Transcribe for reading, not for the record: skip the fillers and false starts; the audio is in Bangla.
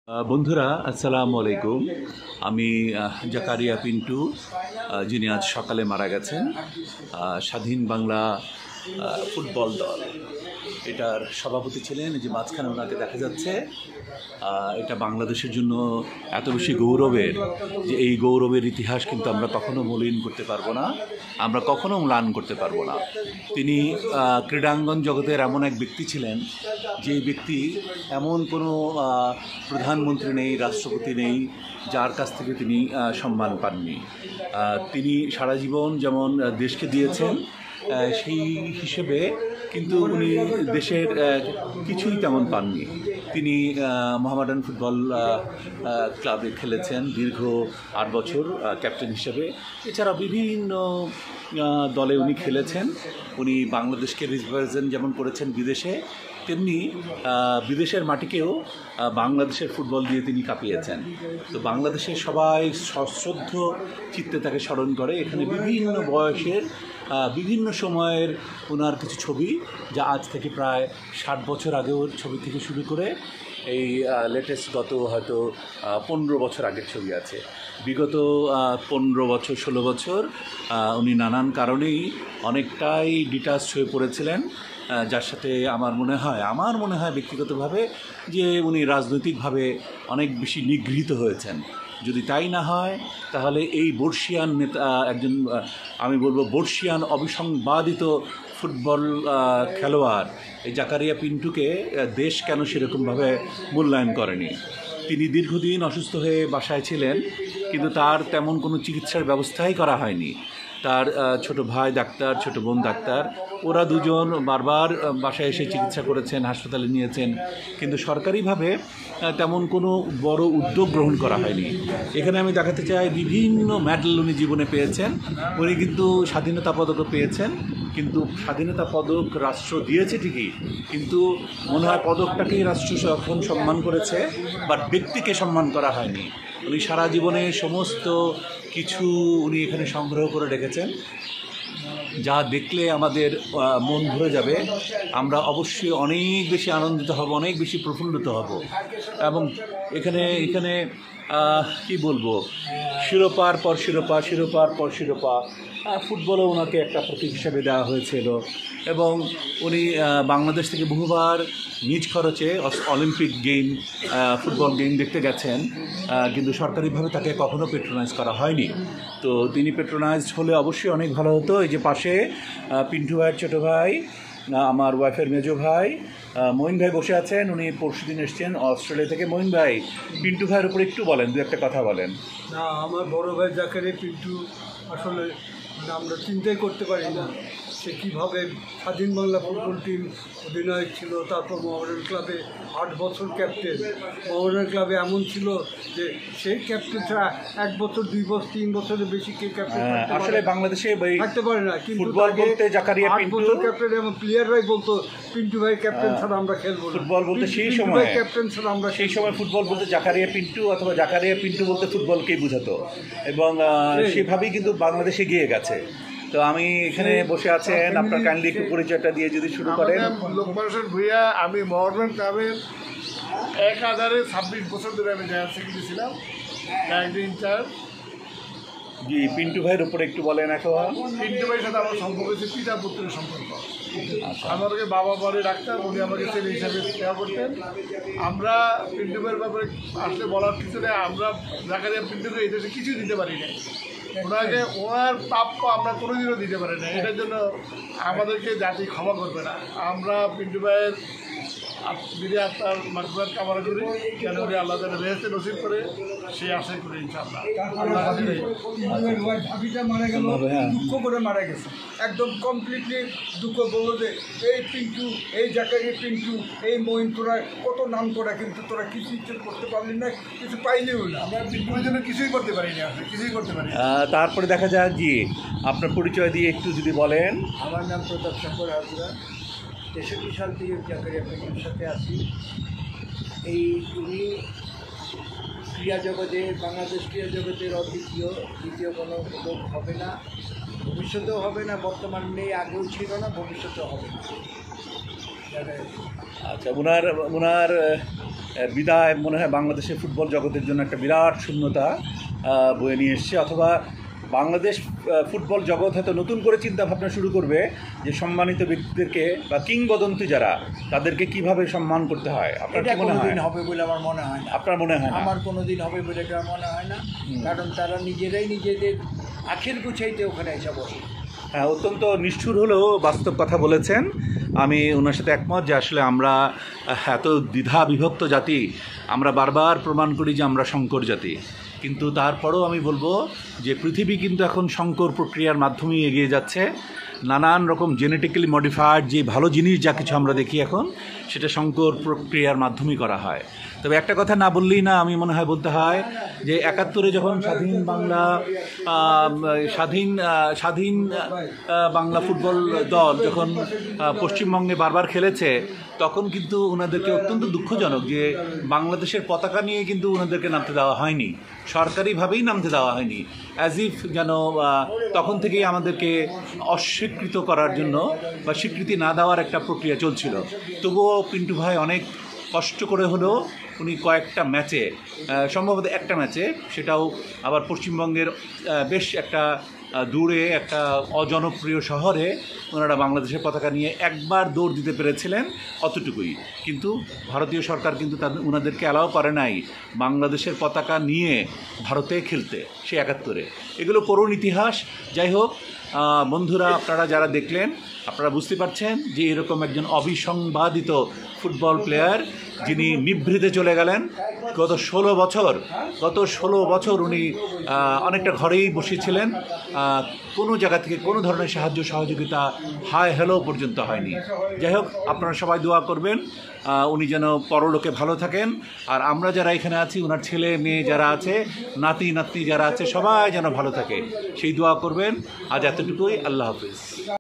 বন্ধুরা আসসালামু আলাইকুম। আমি জাকারিয়া পিন্টু, যিনি আজ সকালে মারা গেছেন। স্বাধীন বাংলা ফুটবল দল এটার সভাপতি ছিলেন। যে মাঝখানে ওনাকে দেখা যাচ্ছে, এটা বাংলাদেশের জন্য এত বেশি গৌরবের যে এই গৌরবের ইতিহাস কিন্তু আমরা কখনো মলিন করতে পারবো না, আমরা কখনো ম্লান করতে পারবো না। তিনি ক্রীড়াঙ্গন জগতের এমন এক ব্যক্তি ছিলেন, যে ব্যক্তি এমন কোনো প্রধানমন্ত্রী নেই, রাষ্ট্রপতি নেই যার কাছ থেকে তিনি সম্মান পাননি। তিনি সারা জীবন যেমন দেশকে দিয়েছেন, সেই হিসেবে কিন্তু উনি দেশের কিছুই তেমন পাননি। তিনি মোহামেডান ফুটবল ক্লাবে খেলেছেন দীর্ঘ 8 বছর ক্যাপ্টেন হিসেবে। এছাড়া বিভিন্ন দলে উনি খেলেছেন। উনি বাংলাদেশকে রিপ্রেজেন্ট যেমন করেছেন বিদেশে, তেমনি বিদেশের মাটিকেও বাংলাদেশের ফুটবল দিয়ে তিনি কাঁপিয়েছেন। তো বাংলাদেশের সবাই সশ্রদ্ধ চিত্তে তাকে স্মরণ করে। এখানে বিভিন্ন বয়সের বিভিন্ন সময়ের ওনার কিছু ছবি, যা আজ থেকে প্রায় 60 বছর আগেও ছবি থেকে শুরু করে এই লেটেস্ট গত হয়তো 15 বছর আগের ছবি আছে। বিগত 15 বছর 16 বছর উনি নানান কারণেই অনেকটাই ডিটাচড হয়ে পড়েছিলেন, যার সাথে আমার মনে হয় ব্যক্তিগতভাবে যে উনি রাজনৈতিকভাবে অনেক বেশি নিগৃহীত হয়েছেন। যদি তাই না হয় তাহলে এই বর্ষিয়ান নেতা, একজন আমি বলবো বর্ষিয়ান অবিসংবাদিত ফুটবল খেলোয়াড় এই জাকারিয়া পিন্টুকে দেশ কেন সেরকমভাবে মূল্যায়ন করেনি। তিনি দীর্ঘদিন অসুস্থ হয়ে বাসায় ছিলেন, কিন্তু তার তেমন কোনো চিকিৎসার ব্যবস্থাই করা হয়নি। তার ছোট ভাই ডাক্তার, ছোট বোন ডাক্তার, ওরা দুজন বারবার বাসায় এসে চিকিৎসা করেছেন, হাসপাতালে নিয়েছেন, কিন্তু সরকারিভাবে তেমন কোনো বড় উদ্যোগ গ্রহণ করা হয়নি। এখানে আমি দেখাতে চাই বিভিন্ন মেডেল উনি জীবনে পেয়েছেন। উনি কিন্তু স্বাধীনতা পদকও পেয়েছেন, কিন্তু স্বাধীনতা পদক রাষ্ট্র দিয়েছে ঠিকই, কিন্তু মনে হয় পদকটাকেই রাষ্ট্র এখন সম্মান করেছে, বাট ব্যক্তিকে সম্মান করা হয়নি। উনি সারা জীবনে সমস্ত কিছু উনি এখানে সংগ্রহ করে রেখেছেন, যা দেখলে আমাদের মন ভরে যাবে। আমরা অবশ্যই অনেক বেশি আনন্দিত হব, অনেক বেশি প্রফুল্লিত হব। এবং এখানে কি বলবো, শিরোপার পর শিরোপা ফুটবলে ওনাকে একটা প্রতীক হিসাবে দেওয়া হয়েছিল। এবং উনি বাংলাদেশ থেকে বহুবার নিজ খরচে অলিম্পিক গেম, ফুটবল গেম দেখতে গেছেন, কিন্তু সরকারিভাবে তাকে কখনো পেট্রোনাইজ করা হয়নি। তো তিনি পেট্রোনাইজড হলে অবশ্যই অনেক ভালো হতো। এই যে পাশে পিন্টু ভাইয়ের ছোটো ভাই, আমার ওয়াইফের মেজো ভাই মঈন ভাই বসে আছেন। উনি পরশুদিন এসছেন অস্ট্রেলিয়া থেকে। মঈন ভাই, পিন্টু ভাইয়ের উপরে একটু বলেন, দু একটা কথা বলেন। না, আমার বড় ভাই জাকারিয়া পিন্টু আসলে আমরা চিন্তাই করতে পারি না সে কীভাবে স্বাধীন বাংলা ফুটবল টিম অধিনায়ক ছিল, তারপর মোহামেডান ক্লাবে 8 বছর ক্যাপ্টেন। মোহামেডান ক্লাবে এমন ছিল যে সেই ক্যাপ্টেন ছাড়া 1 বছর 2 বছর 3 বছরের বেশি কে ক্যাপ্টেন আসলে বাংলাদেশে থাকতে পারে না। কিন্তু ফুটবল বলতে জাকারিয়া পিন্টু ক্যাপ্টেন, এবং প্লেয়াররাই বলতো পিন্টু ভাই ক্যাপ্টেন ছাড়া আমরা খেলবো না। ফুটবল বলতে সেই সময় ক্যাপ্টেন ছাড়া আমরা ফুটবল বলতে জাকারিয়া পিন্টু, অথবা জাকারিয়া পিন্টু বলতে ফুটবলকেই বোঝাতো। এবং সেভাবেই কিন্তু বাংলাদেশে গিয়ে গেছে। তো আমি এখানে বসে আছেন, আপনার কাইন্ডলি একটু পরিচয়টা দিয়ে যদি শুরু করেন। লোকমান হোসেন ভূঁইয়া, আমি মোহামেডান ক্লাবের 1026 বছর ধরে আমি জেনারেল সেক্রেটারি ছিলাম, ইনচার্জ। জি, পিন্টু ভাইয়ের উপরে একটু বলেন। এখন পিন্টু ভাইয়ের সাথে আমার সম্পর্ক হচ্ছে পিতা পুত্রের সম্পর্ক। আমাকে বাবা বলে ডাক্তার, উনি আমাকে ছেলে হিসাবে সেবা করতেন। আমরা পিন্টু ভাইয়ের ব্যাপারে আসলে বলার কিছু নেই। আমরা জাকারিয়া পিন্টুকে এই দেশে কিছুই দিতে পারি না। ওনাকে ওনার প্রাপ্য আমরা কোনোদিনও দিতে পারি না। এটার জন্য আমাদেরকে জাতি ক্ষমা করবে না। আমরা পিন্টু ভাইয়ের বিধি আত্মার মাগফিরাত কামনা করি, যেন উনি আল্লাহ তাআলা বেহেশতে নসিব করে, সেই আশাই করি ইনশাআল্লাহ। ভাবিটা মারা গেল, দুঃখ করে মারা গেছে, একদম কমপ্লিটলি দুঃখ। বললো যে এই পিন্টু, এই জাকারিয়া পিন্টু, এই মঈন, তোরা কত নাম করা, কিন্তু তোরা কিছুই করতে পারলি না, কিছু পাইলেও না। আমরা পিন্টুর জন্য কিছুই করতে পারি না, কিছুই করতে পারি। তারপরে দেখা যায়, জি আপনার পরিচয় দিয়ে একটু যদি বলেন। আমার নাম প্রতাপ শঙ্কর হাজরা, 63 সাল থেকে জাকারিয়া পিন্টুর সাথে আছি। এই উনি ক্রীড়া জগতে, বাংলাদেশ ক্রীড়া জগতের দ্বিতীয় কোনো লোক হবে না, ভবিষ্যতেও হবে না। বর্তমান নেই, আগেও ছিল না, ভবিষ্যতেও হবে না। আচ্ছা, ওনার বিদায় মনে হয় বাংলাদেশের ফুটবল জগতের জন্য একটা বিরাট শূন্যতা বয়ে নিয়ে এসছে, অথবা বাংলাদেশ ফুটবল জগৎ হয়তো নতুন করে চিন্তাভাবনা শুরু করবে যে সম্মানিত ব্যক্তিদেরকে বা কিংবদন্তি যারা তাদেরকে কিভাবে সম্মান করতে হয়। আপনার কি মনে হয়? হবে বলে আমার মনে হয় না। আপনার মনে হয় না? আমার কোনোদিন হবে বলে এটা মনে হয় না, কারণ তারা নিজেরাই নিজেদের আখের গুছাইতে ওখানে এসে বসে। হ্যাঁ, অত্যন্ত নিষ্ঠুর হলেও বাস্তব কথা বলেছেন। আমি ওনার সাথে একমত যে আসলে আমরা এত দ্বিধা বিভক্ত জাতি, আমরা বারবার প্রমাণ করি যে আমরা সংকর জাতি, কিন্তু তারপরেও আমি বলবো যে পৃথিবী কিন্তু এখন সংকর প্রক্রিয়ার মাধ্যমেই এগিয়ে যাচ্ছে। নানান রকম জেনেটিক্যালি মডিফাইড যে ভালো জিনিস যা কিছু আমরা দেখি এখন, সেটা সংকর প্রক্রিয়ার মাধ্যমেই করা হয়। তবে একটা কথা না বললেই না, আমি মনে হয় বলতে হয় যে ৭১-এ যখন স্বাধীন বাংলা ফুটবল দল যখন পশ্চিমবঙ্গে বারবার খেলেছে, তখন কিন্তু ওনাদেরকে অত্যন্ত দুঃখজনক যে বাংলাদেশের পতাকা নিয়ে কিন্তু ওনাদেরকে নামতে দেওয়া হয়নি, সরকারিভাবেই নামতে দেওয়া হয়নি, অ্যাজ ইফ যেন তখন থেকেই আমাদেরকে অস্বীকৃত করার জন্য বা স্বীকৃতি না দেওয়ার একটা প্রক্রিয়া চলছিল। তবুও পিন্টু ভাই অনেক কষ্ট করে হলেও উনি কয়েকটা ম্যাচে, সম্ভবত একটা ম্যাচে, সেটাও আবার পশ্চিমবঙ্গের বেশ একটা দূরে একটা অজনপ্রিয় শহরে ওনারা বাংলাদেশের পতাকা নিয়ে একবার দৌড় দিতে পেরেছিলেন, অতটুকুই। কিন্তু ভারতীয় সরকার কিন্তু ওনাদেরকে অ্যালাও করে নাই বাংলাদেশের পতাকা নিয়ে ভারতে খেলতে, সে ৭১-এ। এগুলো করুণ ইতিহাস। যাই হোক বন্ধুরা, আপনারা যারা দেখলেন আপনারা বুঝতে পারছেন যে এরকম একজন অবিসংবাদিত ফুটবল প্লেয়ার যিনি নিভৃতে চলে গেলেন। গত ১৬ বছর উনি অনেকটা ঘরেই বসেছিলেন, কোনো জায়গা থেকে কোনো ধরনের সাহায্য সহযোগিতা হাই হ্যালো পর্যন্ত হয়নি। যাই হোক, আপনারা সবাই দোয়া করবেন উনি যেন পরলোকে ভালো থাকেন, আর আমরা যারা এখানে আছি, ওনার ছেলে মেয়ে যারা আছে, নাতি নাতনি যারা আছে, সবাই যেন ভালো থাকে, সেই দোয়া করবেন। আজ এতটুকুই। আল্লাহ হাফিজ।